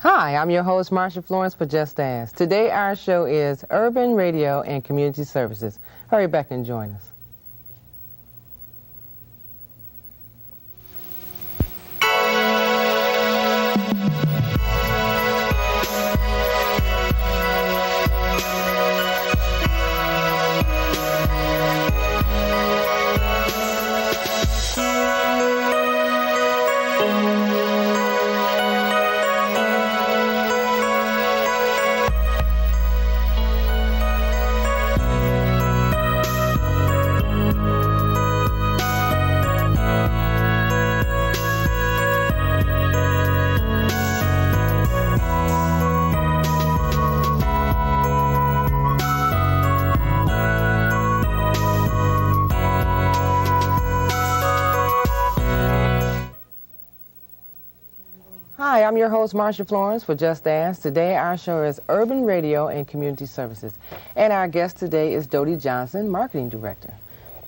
Hi, I'm your host, Marsha Florence for Just Ask. Today our show is Urban Radio and Community Services. Hurry back and join us. Hi, I'm your host, Marsha Florence for Just Ask. Today our show is Urban Radio and Community Services. And our guest today is Dodie Johnson, Marketing Director.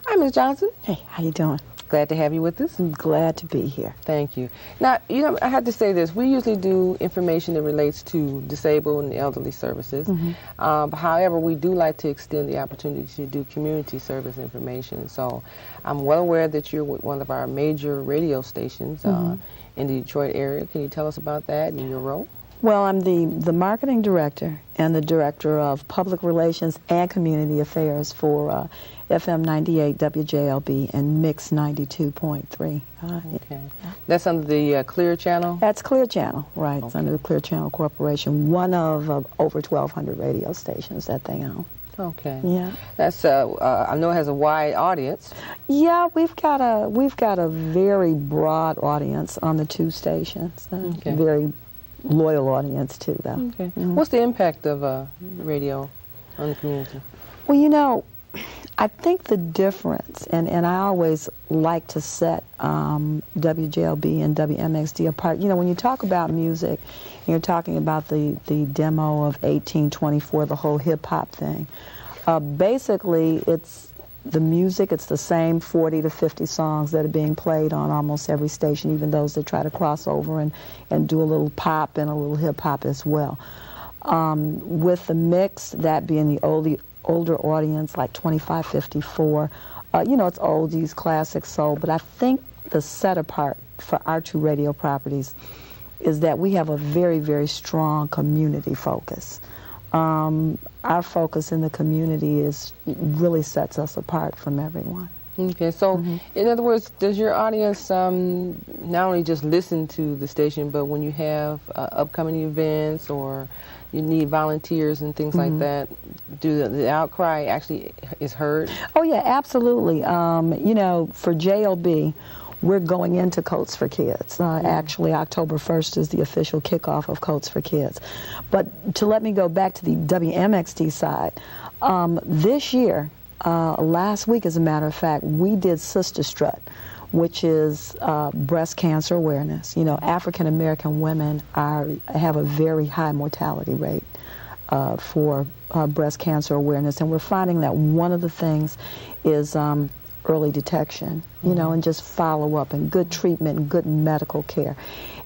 Hi, Ms. Johnson. Hey, how you doing? Glad to have you with us. I'm glad to be here. Thank you. Now, I had to say this. We usually do information that relates to disabled and elderly services. However, we do like to extend the opportunity to do community service information. So I'm well aware that you're with one of our major radio stations in the Detroit area. Can you tell us about that and your role? Well, I'm the marketing director and the director of public relations and community affairs for FM 98 WJLB and Mix 92.3. Okay. That's under the Clear Channel? That's Clear Channel, right. Okay. It's under the Clear Channel Corporation, one of over 1,200 radio stations that they own. Okay. Yeah. That's I know it has a wide audience. Yeah, we've got a very broad audience on the two stations. Okay. Very loyal audience too, though. Okay. What's the impact of radio on the community? Well, I think the difference, and I always like to set WJLB and WMXD apart. When you talk about music, and you're talking about the demo of 1824, the whole hip-hop thing. Basically, it's the music, it's the same 40 to 50 songs that are being played on almost every station, even those that try to cross over and do a little pop and a little hip-hop as well. With the mix, that being the older audience, like 25, 54, it's oldies, classic soul, but I think the set apart for our two radio properties is that we have a very, very strong community focus. Our focus in the community really sets us apart from everyone. Okay, so in other words, does your audience not only just listen to the station, but when you have upcoming events or you need volunteers and things like that, do the outcry actually is heard? Oh yeah, absolutely. For JLB, we're going into Coats for Kids. Actually, October 1st is the official kickoff of Coats for Kids. But to let me go back to the WMXD side, this year, last week, as a matter of fact, we did Sister Strut, which is breast cancer awareness. African American women have a very high mortality rate for breast cancer awareness, and we're finding that one of the things is early detection, and just follow up and good treatment and good medical care.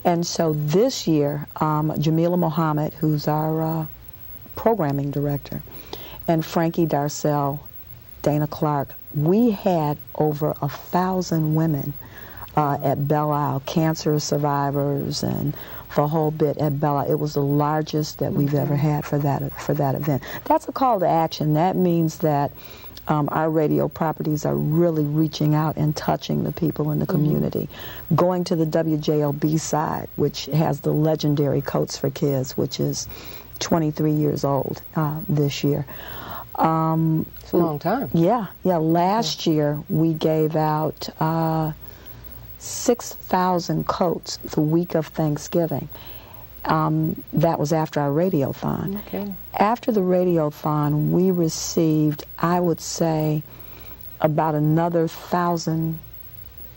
And so this year, Jamila Mohammed, who's our programming director, and Frankie Darcell, Dana Clark, we had over 1,000 women at Belle Isle, cancer survivors and the whole bit at Belle Isle. It was the largest that we've ever had for that event. That's a call to action. That means that our radio properties are really reaching out and touching the people in the community. Going to the WJLB side, which has the legendary Coats for Kids, which is 23 years old this year. It's a long time. Yeah. Last year we gave out 6,000 coats the week of Thanksgiving. That was after our radiothon. Okay. After the radiothon, we received, I would say, about another 1,000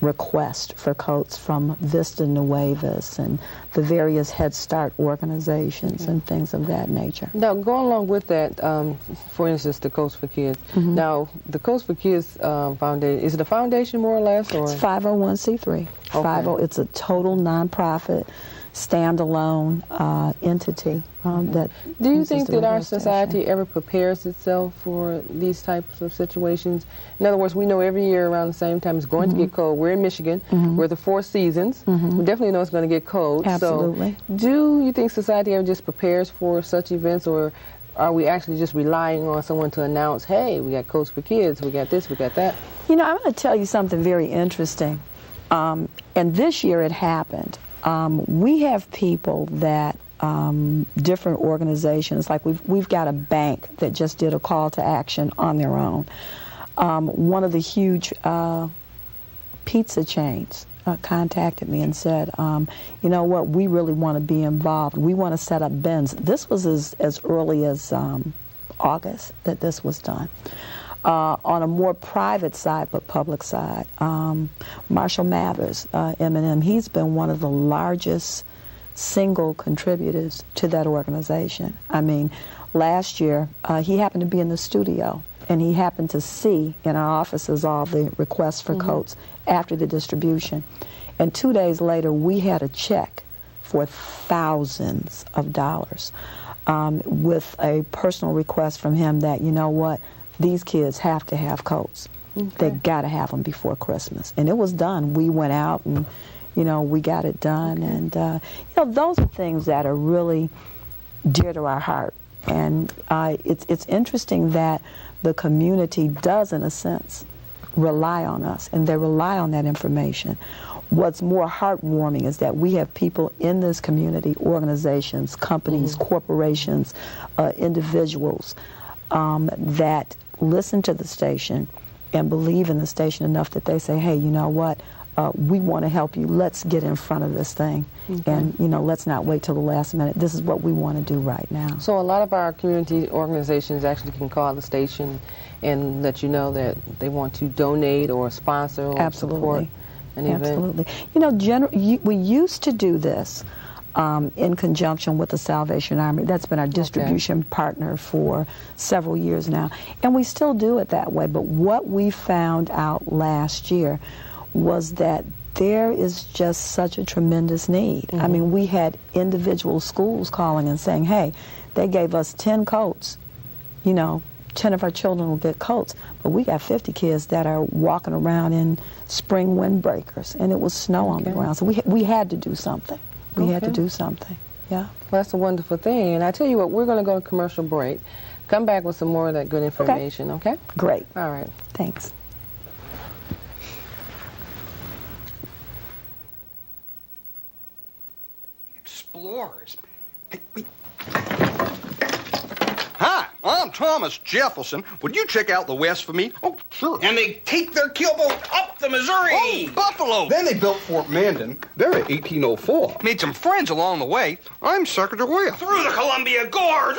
requests for coats from Vista Nuevas and the various Head Start organizations and things of that nature. Now, going along with that, for instance, the Coats for Kids. Now, the Coats for Kids Foundation, is it a foundation more or less? Or? It's 501c3. Okay. It's a total nonprofit. standalone entity that. Do you uses think the that radio our station. society ever prepares itself for these types of situations? In other words, we know every year around the same time it's going to get cold. We're in Michigan. We're the Four Seasons. We definitely know it's going to get cold. Absolutely. So do you think society ever just prepares for such events, or are we actually just relying on someone to announce, hey, we got Coats for Kids, we got this, we got that? You know, I'm going to tell you something very interesting. And this year it happened. We have people that different organizations, like we've got a bank that just did a call to action on their own. One of the huge pizza chains contacted me and said, you know what, we really want to be involved. We want to set up bins. This was as early as August that this was done. On a more private side but public side, Marshall Mathers, M&M, he's been one of the largest single contributors to that organization. I mean, last year he happened to be in the studio and he happened to see in our offices all the requests for coats after the distribution. And 2 days later we had a check for thousands of dollars with a personal request from him that, you know what, these kids have to have coats. They got to have them before Christmas. And it was done. We went out and, you know, we got it done. And, you know, those are things that are really dear to our heart. And it's interesting that the community does, in a sense, rely on us, and they rely on that information. What's more heartwarming is that we have people in this community, organizations, companies, corporations, individuals, that listen to the station and believe in the station enough that they say, hey, you know what, we want to help you. Let's get in front of this thing. And, you know, let's not wait till the last minute. This is what we want to do right now. So a lot of our community organizations actually can call the station and let you know that they want to donate or sponsor or support an event. Absolutely. You know, we used to do this in conjunction with the Salvation Army. That's been our distribution partner for several years now. And we still do it that way. But what we found out last year was that there is just such a tremendous need. I mean, we had individual schools calling and saying, hey, they gave us 10 coats, you know, 10 of our children will get coats, but we got 50 kids that are walking around in spring windbreakers, and it was snow on the ground. So we had to do something. We had to do something, yeah. Well, that's a wonderful thing. And I tell you what, we're going to go to commercial break. Come back with some more of that good information, okay? Great. All right. Thanks. Explorers. Hi, I'm Thomas Jefferson. Would you check out the West for me? Oh, sure. And they take their keelboat up the Missouri. Oh, Buffalo. Then they built Fort Mandan. They're at 1804. Made some friends along the way. I'm Secretary West. Through the Columbia Gorge.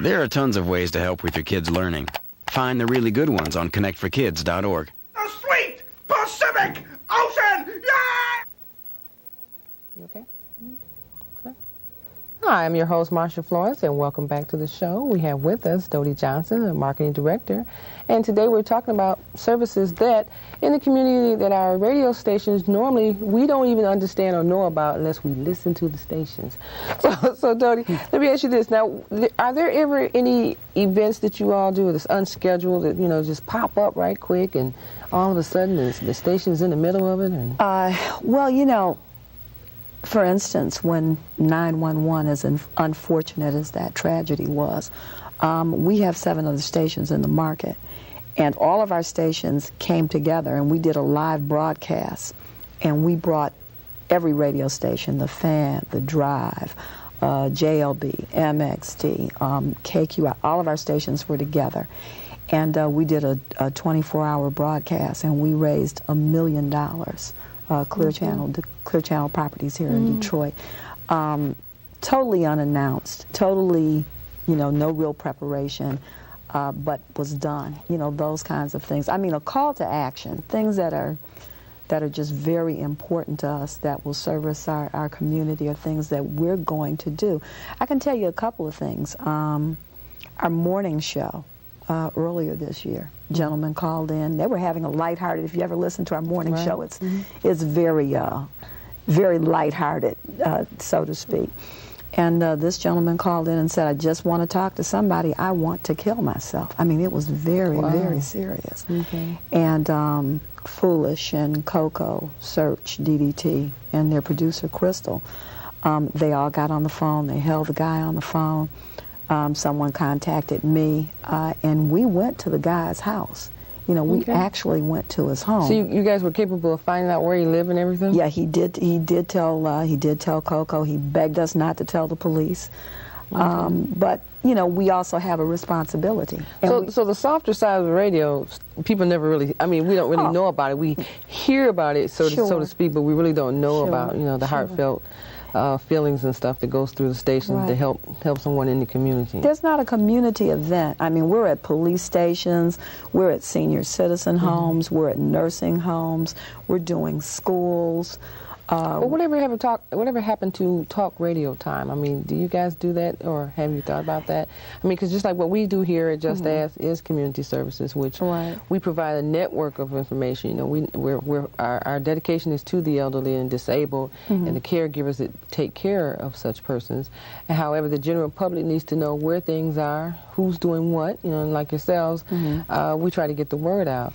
There are tons of ways to help with your kids' learning. Find the really good ones on connectforkids.org. The sweet Pacific Ocean. Yeah! You okay? Okay. Hi, I'm your host, Marsha Florence, and welcome back to the show. We have with us Dodie Johnson, the marketing director, and today we're talking about services that in the community that our radio stations normally we don't even understand or know about unless we listen to the stations. So Dodie, let me ask you this. Now, are there ever any events that you all do that's unscheduled that, you know, just pop up right quick and all of a sudden the station's in the middle of it? And Well, you know, for instance, when 911, as unfortunate as that tragedy was, we have 7 other stations in the market, and all of our stations came together and we did a live broadcast, and we brought every radio station, the Fan, the Drive, JLB, MXD, KQI, all of our stations were together, and we did a 24-hour broadcast, and we raised $1 million. Clear Channel Properties here in Detroit. Totally unannounced, totally, you know, no real preparation, but was done. You know, those kinds of things. I mean, a call to action, things that are just very important to us that will service our community are things that we're going to do. I can tell you a couple of things. Our morning show earlier this year, gentlemen called in. They were having a lighthearted, if you ever listen to our morning show, it's very very lighthearted, so to speak. And this gentleman called in and said, I just want to talk to somebody. I want to kill myself. I mean, it was very, very serious. Okay. And Foolish and Coco, Search, DDT, and their producer, Crystal, they all got on the phone. They held the guy on the phone. Someone contacted me, and we went to the guy's house. You know, we actually went to his home. So you guys were capable of finding out where he lived and everything? Yeah, he did tell Coco. He begged us not to tell the police. But you know, we also have a responsibility. So the softer side of the radio, people never really. I mean, we don't really know about it. We hear about it, so to speak, but we really don't know about the heartfelt feelings and stuff that goes through the station to help someone in the community. There's not a community event. I mean, we're at police stations, we're at senior citizen homes, we're at nursing homes, we're doing schools. But whatever happened to talk radio time? I mean, do you guys do that, or have you thought about that? I mean, because just like what we do here at Just Ask is community services, which we provide a network of information. You know, our dedication is to the elderly and disabled, and the caregivers that take care of such persons. And however, the general public needs to know where things are, who's doing what. You know, and like yourselves, we try to get the word out.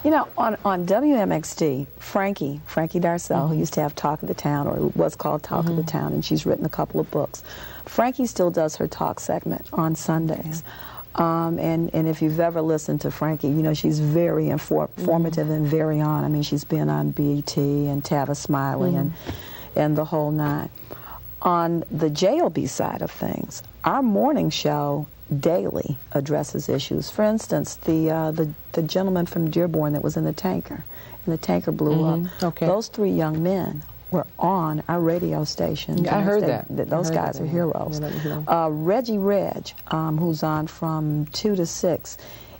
You know, on WMXD, Frankie Darcell, who used to have Talk of the Town, or was called Talk of the Town, and she's written a couple of books. Frankie still does her talk segment on Sundays. And if you've ever listened to Frankie, you know, she's very informative and very on. I mean, she's been on BET and Tavis Smiley and the whole nine. On the JLB side of things, our morning show daily addresses issues. For instance, the gentleman from Dearborn that was in the tanker, and the tanker blew up. Those 3 young men were on our radio station. Yeah, I heard that. Those guys are heroes. Reggie Reg, who's on from 2 to 6,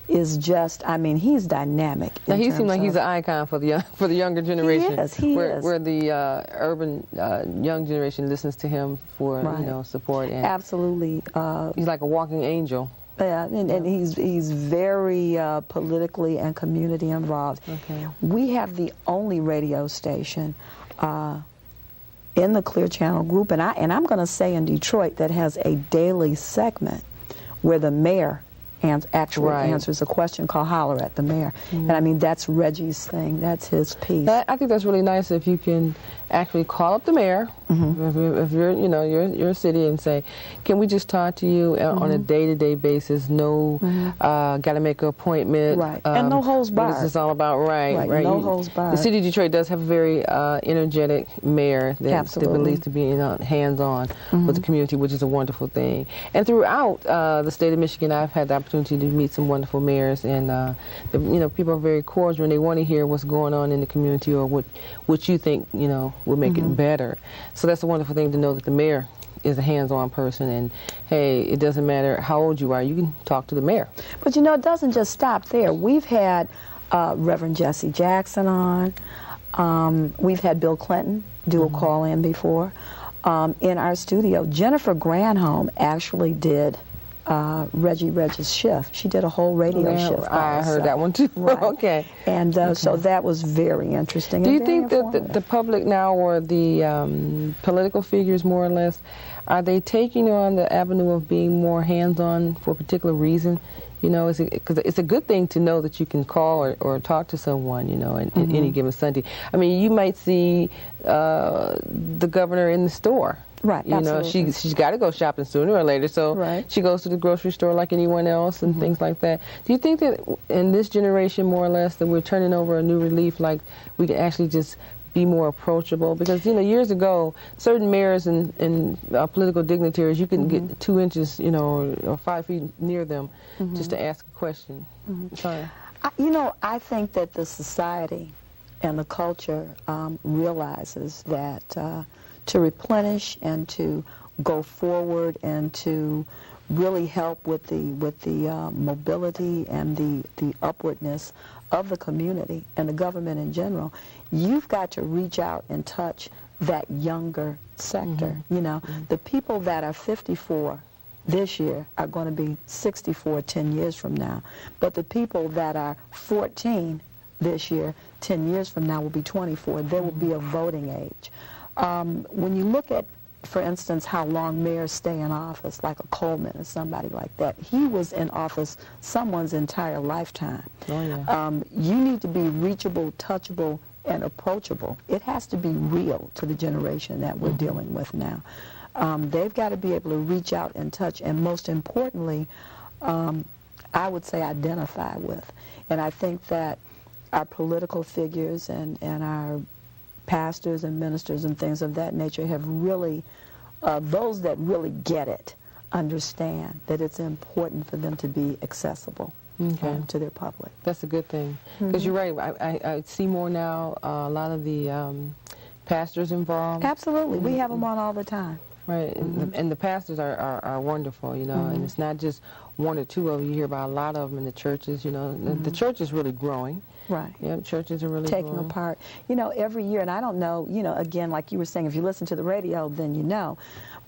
is just, I mean, he's dynamic. Now he seems like he's an icon for the younger generation. He is. Where the urban young generation listens to him for support. And absolutely. He's like a walking angel. Yeah, and he's very politically and community involved. We have the only radio station in the Clear Channel Group, and I'm going to say in Detroit, that has a daily segment where the mayor actually answers a question called Holler at the Mayor. And I mean, that's Reggie's thing. That's his piece. I think that's really nice if you can actually call up the mayor, if you're, your city, and say, can we just talk to you on a day-to-day basis? No, got to make an appointment. And no holds barred. What is this all about? Right. No holds barred. The city of Detroit does have a very energetic mayor that believes to be hands-on with the community, which is a wonderful thing. And throughout the state of Michigan, I've had the opportunity to meet some wonderful mayors, and people are very cordial, and they want to hear what's going on in the community, or what you think would make it better. So that's a wonderful thing to know, that the mayor is a hands-on person, and hey, it doesn't matter how old you are, you can talk to the mayor. But it doesn't just stop there. We've had Reverend Jesse Jackson on. We've had Bill Clinton do a call-in before. In our studio, Jennifer Granholm actually did Reggie's shift. She did a whole radio shift. I heard that one too. And so that was very interesting. Do you think that the public now, or the political figures more or less, are they taking on the avenue of being more hands-on for a particular reason? Because it's a good thing to know that you can call or talk to someone, in any given Sunday. I mean, you might see the governor in the store. She's got to go shopping sooner or later, so she goes to the grocery store like anyone else and things like that. Do you think that in this generation, more or less, that we're turning over a new leaf, like we can actually just be more approachable? Because years ago, certain mayors and political dignitaries, you couldn't get 2 inches, or 5 feet near them just to ask a question. Sorry. I think that the society and the culture realizes that to replenish and to go forward and to really help with the mobility and the upwardness of the community and the government in general, you've got to reach out and touch that younger sector. The people that are 54 this year are going to be 64 10 years from now, but the people that are 14 this year, 10 years from now will be 24. There will be a voting age. When you look at, for instance, how long mayors stay in office, like a Coleman or somebody like that, he was in office someone's entire lifetime. Oh, yeah. You need to be reachable, touchable, and approachable. It has to be real to the generation that we're dealing with now. They've got to be able to reach out and touch, and most importantly, I would say identify with. And I think that our political figures and our pastors and ministers and things of that nature have really, those that really get it, understand that it's important for them to be accessible to their public. That's a good thing. Because you're right, I see more now, a lot of the pastors involved. Absolutely. We have them on all the time. Right, and the pastors are wonderful, you know, and it's not just one or two of them. You hear about a lot of them in the churches, you know. The church is really growing. Right. Yeah, churches are really taking growing. a part. You know, every year, and I don't know, you know, again, like you were saying, if you listen to the radio, then you know.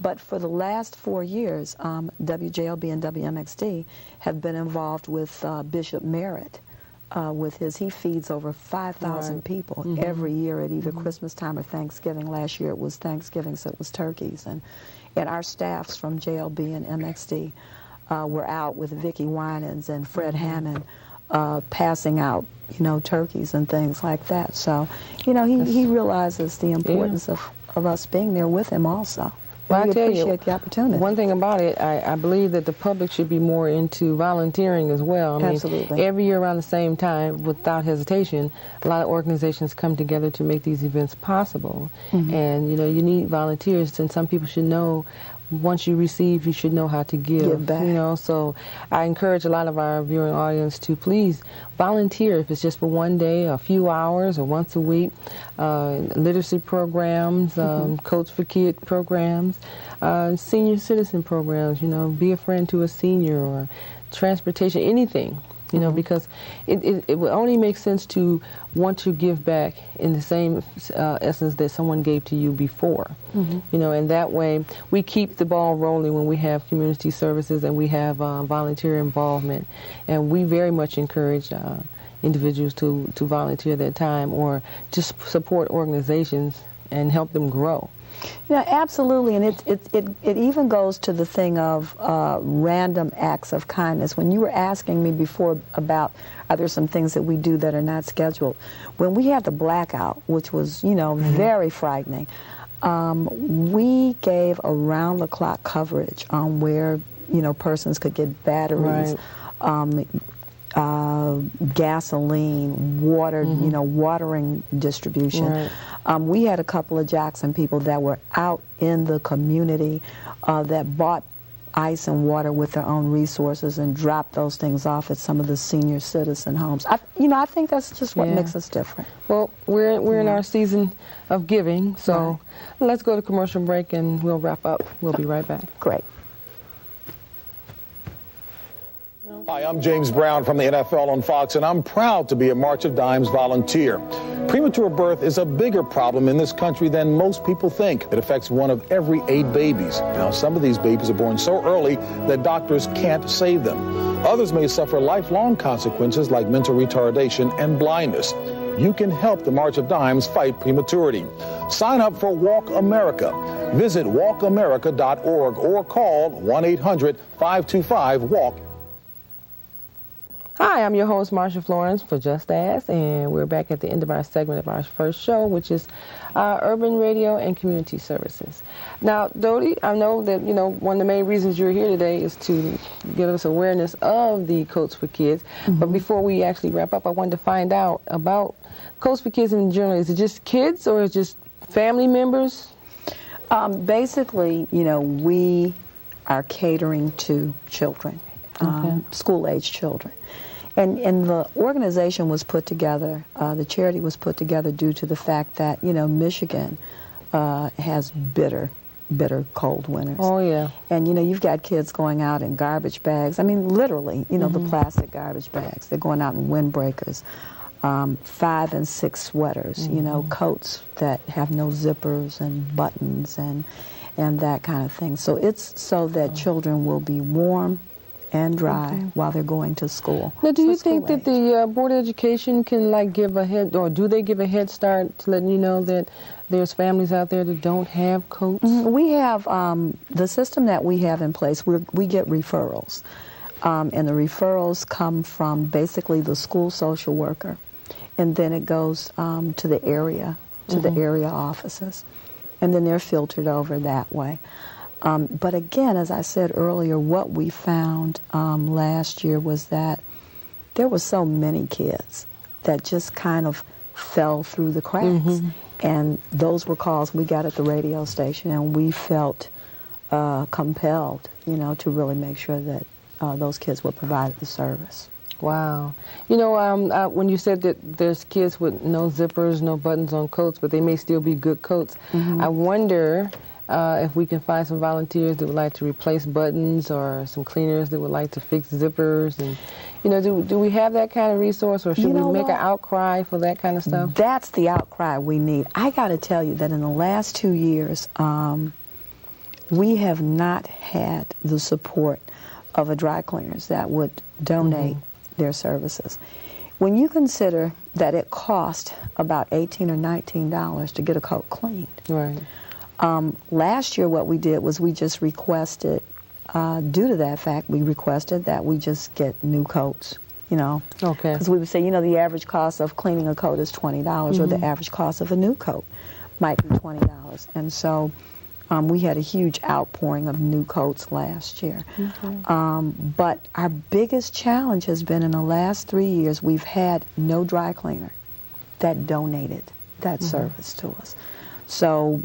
But for the last 4 years, WJLB and WMXD have been involved with Bishop Merritt. With he feeds over 5,000 people every year at either Christmas time or Thanksgiving. Last year it was Thanksgiving, so it was turkeys. And our staffs from JLB and MXD were out with Vicki Winans and Fred Hammond passing out, you know, turkeys and things like that. So, you know, he realizes the importance of us being there with him also. Well, we I tell appreciate you, the opportunity. One thing about it, I believe that the public should be more into volunteering as well. I mean, Absolutely. every year around the same time, without hesitation, a lot of organizations come together to make these events possible. And, you know, you need volunteers, and some people should know once you receive, you should know how to give back. You know, so I encourage a lot of our viewing audience to please volunteer, if it's just for one day, a few hours, or once a week. Literacy programs, Coats for Kids programs, senior citizen programs, you know, be a friend to a senior, or transportation, anything. You know, because it would only make sense to want to give back in the same essence that someone gave to you before. You know, and that way we keep the ball rolling when we have community services and we have volunteer involvement. And we very much encourage individuals to volunteer their time or just support organizations and help them grow. Yeah, absolutely, and it even goes to the thing of random acts of kindness. When you were asking me before about are there some things that we do that are not scheduled, when we had the blackout, which was, you know, very frightening, we gave around-the-clock coverage on where, you know, persons could get batteries, gasoline, water, you know, watering distribution. We had a couple of Jackson people that were out in the community that bought ice and water with their own resources and dropped those things off at some of the senior citizen homes. You know, I think that's just what makes us different. Well, we're in our season of giving, so let's go to commercial break and we'll wrap up. We'll be right back. Great. Hi, I'm James Brown from the NFL on Fox, and I'm proud to be a March of Dimes volunteer. Premature birth is a bigger problem in this country than most people think. It affects 1 of every 8 babies. Now, some of these babies are born so early that doctors can't save them. Others may suffer lifelong consequences like mental retardation and blindness. You can help the March of Dimes fight prematurity. Sign up for Walk America. Visit walkamerica.org or call 1-800-525-WALK. Hi, I'm your host, Marsha Florence for Just Ask, and we're back at the end of our segment of our first show, which is urban radio and community services. Now, Dodie, I know that, you know, one of the main reasons you're here today is to give us awareness of the Coats for Kids. But before we actually wrap up, I wanted to find out about Coats for Kids in general. Is it just kids or is it just family members? Basically, you know, we are catering to children, school-age children. And the organization was put together, the charity was put together due to the fact that, you know, Michigan has bitter cold winters. Oh, yeah. And, you know, you've got kids going out in garbage bags. I mean, literally, you know, the plastic garbage bags. They're going out in windbreakers, 5 and 6 sweaters, you know, coats that have no zippers and buttons and that kind of thing. So it's so that children will be warm, and dry while they're going to school. Now, do So you think school that age. the Board of Education can like give a head, or do they give a head start to letting you know that there's families out there that don't have coats? We have the system that we have in place. We get referrals, and the referrals come from basically the school social worker, and then it goes to the area, the area offices, and then they're filtered over that way. But again, as I said earlier, what we found last year was that there were so many kids that just kind of fell through the cracks. And those were calls we got at the radio station, and we felt compelled, to really make sure that those kids were provided the service. Wow. When you said that there's kids with no zippers, no buttons on coats, but they may still be good coats, I wonder if we can find some volunteers that would like to replace buttons, or some cleaners that would like to fix zippers. And, do we have that kind of resource, or should we make an outcry for that kind of stuff? That's the outcry we need. I got to tell you that in the last 2 years, we have not had the support of a dry cleaners that would donate their services. When you consider that it cost about $18 or $19 to get a coat cleaned. Right. Last year what we did was we just requested, due to that fact, we requested that we just get new coats, Okay. Because we would say, the average cost of cleaning a coat is $20, or the average cost of a new coat might be $20. And so we had a huge outpouring of new coats last year. But our biggest challenge has been in the last 3 years, we've had no dry cleaner that donated that service to us. So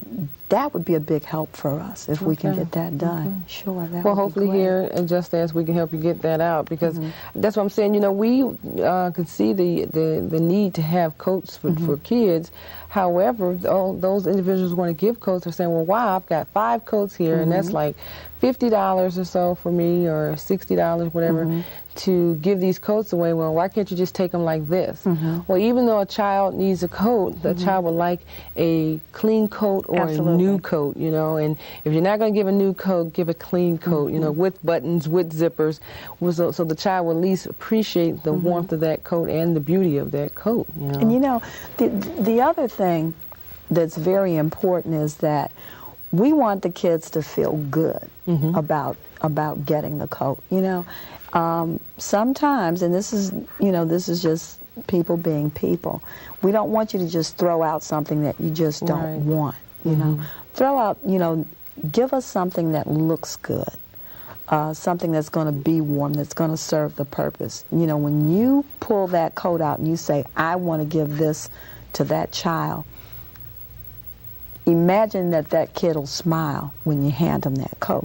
that would be a big help for us if we can get that done. Sure, that Well, would hopefully be great. here at Just Ask we can help you get that out, because that's what I'm saying. We can see the need to have coats for kids. However, all those individuals who want to give coats are saying, well, wow, I've got 5 coats here, and that's like $50 or so for me, or $60, whatever, to give these coats away. Well, why can't you just take them like this? Well, even though a child needs a coat, the child would like a clean coat or a new coat, and if you're not going to give a new coat, give a clean coat, with buttons, with zippers, so the child will at least appreciate the warmth of that coat and the beauty of that coat. And the other thing that's very important is that we want the kids to feel good about getting the coat. Sometimes, and this is just people being people, we don't want you to just throw out something that you just don't want. Throw out, give us something that looks good, something that's going to be warm, that's going to serve the purpose. When you pull that coat out and you say, I want to give this to that child, imagine that kid will smile when you hand them that coat.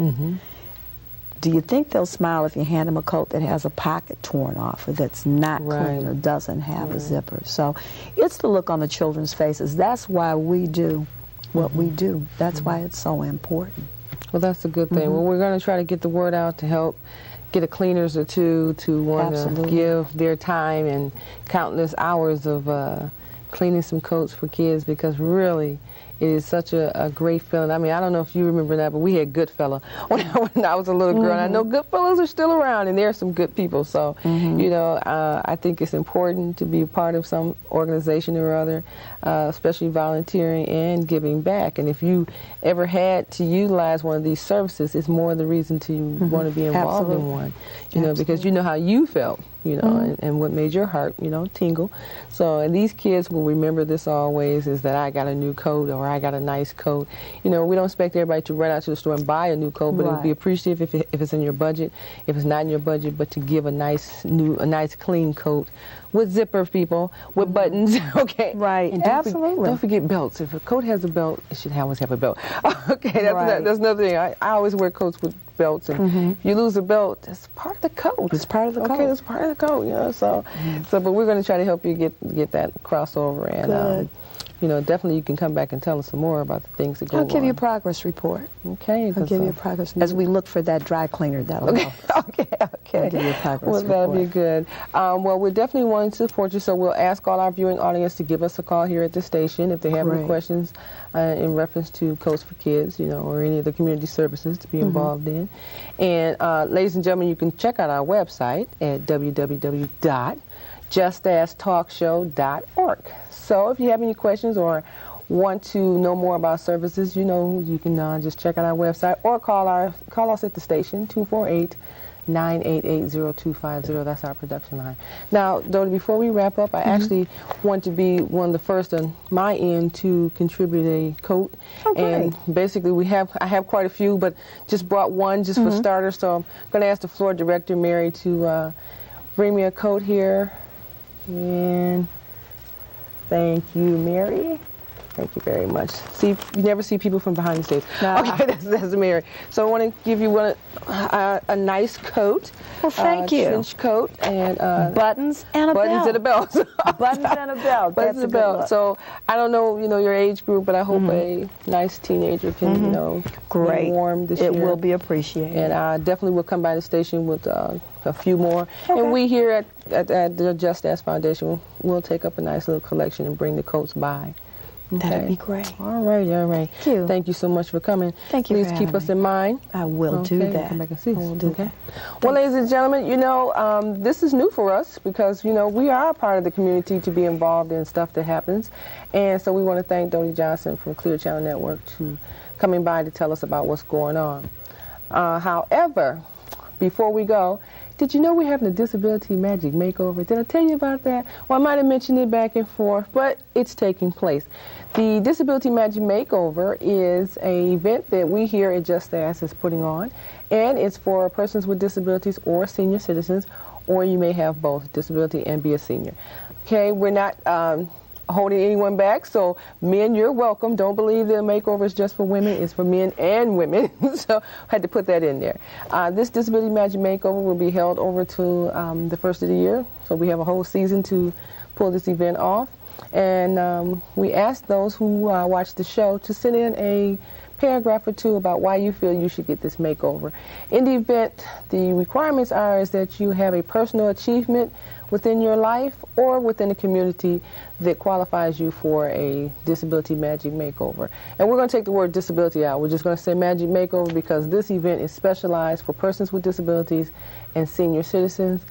Do you think they'll smile if you hand them a coat that has a pocket torn off, or that's not clean, or doesn't have a zipper? So it's the look on the children's faces. That's why we do what we do. That's why it's so important. Well, that's a good thing. Well, we're going to try to get the word out to help get a cleaners or two to want to give their time and countless hours of cleaning some coats for kids, because really it is such a great feeling. I mean, I don't know if you remember that, but we had Goodfella when I was a little girl. And I know Goodfellas are still around, and there are some good people. So, I think it's important to be a part of some organization or other, especially volunteering and giving back. And if you ever had to utilize one of these services, it's more the reason to want to be involved in one. Because you know how you felt. And what made your heart, tingle. So, and these kids will remember this always, is that I got a new coat, or I got a nice coat. We don't expect everybody to run out to the store and buy a new coat, but it would be appreciative if it's in your budget. If it's not in your budget, but to give a nice clean coat with zippers, people, with buttons, okay? Right, and absolutely. Don't forget belts. If a coat has a belt, it should always have a belt. Okay, that's another thing. I always wear coats with belts, and if you lose a belt, that's part of the coat. It's part of the coat. Okay, it's part of the coat, So, but we're going to try to help you get that crossover, and definitely you can come back and tell us some more about the things that go on. I'll give you a progress report. Okay. I'll give you a progress as we look for that dry cleaner. That'll help. Okay. I'll give you a progress report. That'll be good. Well, we're definitely wanting to support you, so we'll ask all our viewing audience to give us a call here at the station if they have any questions in reference to Coats for Kids, or any of the community services to be involved in. And ladies and gentlemen, you can check out our website at www.justasktalkshow.org. So if you have any questions or want to know more about services, you can just check out our website or call us at the station, 248-988-0250. That's our production line. Now, Dodie, before we wrap up, I actually want to be one of the first on my end to contribute a coat. And basically, I have quite a few, but just brought one just for starters. So I'm going to ask the floor director, Mary, to bring me a coat here. And thank you, Mary. Thank you very much. See, you never see people from behind the stage. Okay, that's Mary. So I want to give you a nice coat. Well, thank you. Trench coat and buttons and a belt. Buttons and a belt. Buttons and a belt. Buttons and a belt. So I don't know, your age group, but I hope a nice teenager can, be warm this year. It will be appreciated. And I definitely will come by the station with a few more. And we here at the Just Ask Foundation will take up a nice little collection and bring the coats by. Okay. That'd be great. All right. Thank you. Thank you so much for coming. Thank you. Please keep us in mind. I will do that. Come back and see us. I will do that. Well, ladies and gentlemen, this is new for us because, we are a part of the community to be involved in stuff that happens. And so we want to thank Dodie Johnson from Clear Channel Network for coming by to tell us about what's going on. However, before we go, did you know we're having a Disability Magic Makeover? Did I tell you about that? Well, I might have mentioned it back and forth, but it's taking place. The Disability Magic Makeover is an event that we here at Just Ask is putting on, and it's for persons with disabilities or senior citizens, or you may have both disability and be a senior. Okay, we're not holding anyone back, so men, you're welcome. Don't believe the makeover is just for women. It's for men and women, so I had to put that in there. This Disability Magic Makeover will be held over to the first of the year, so we have a whole season to pull this event off. And we asked those who watch the show to send in a paragraph or two about why you feel you should get this makeover. In the event, the requirements is that you have a personal achievement within your life or within the community that qualifies you for a Disability Magic Makeover. And we're going to take the word disability out. We're just going to say Magic Makeover because this event is specialized for persons with disabilities and senior citizens.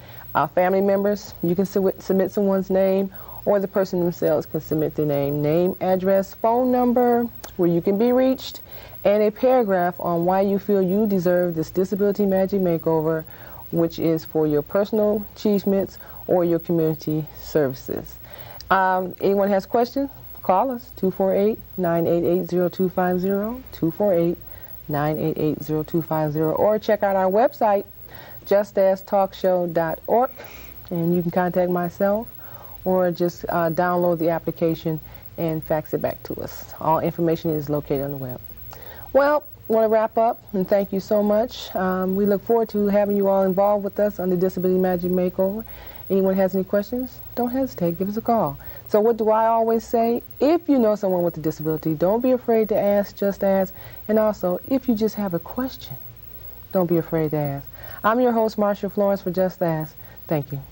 Family members, you can submit someone's name, or the person themselves can submit their name, address, phone number, where you can be reached, and a paragraph on why you feel you deserve this Disability Magic Makeover, which is for your personal achievements or your community services. Anyone has questions? Call us, 248-988-0250, 248-988-0250, or check out our website, justasktalkshow.org, and you can contact myself or just download the application and fax it back to us. All information is located on the web. Well, I want to wrap up and thank you so much. We look forward to having you all involved with us on the Disability Magic Makeover. Anyone has any questions, don't hesitate, give us a call. So what do I always say? If you know someone with a disability, don't be afraid to ask, just ask. And also, if you just have a question, don't be afraid to ask. I'm your host, Marsha Florence, for Just Ask. Thank you.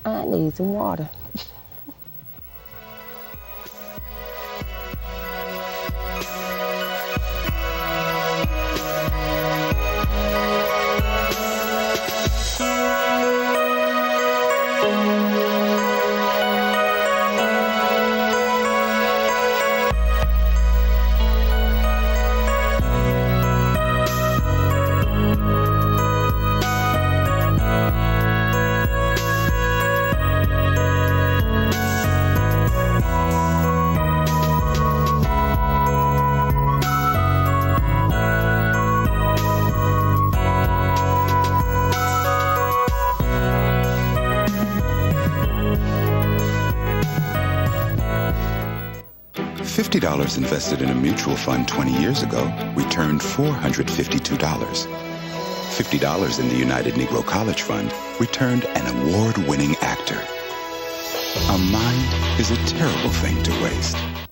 I need some water. $50 invested in a mutual fund 20 years ago returned $452. $50 in the United Negro College Fund returned an award-winning actor. A mind is a terrible thing to waste.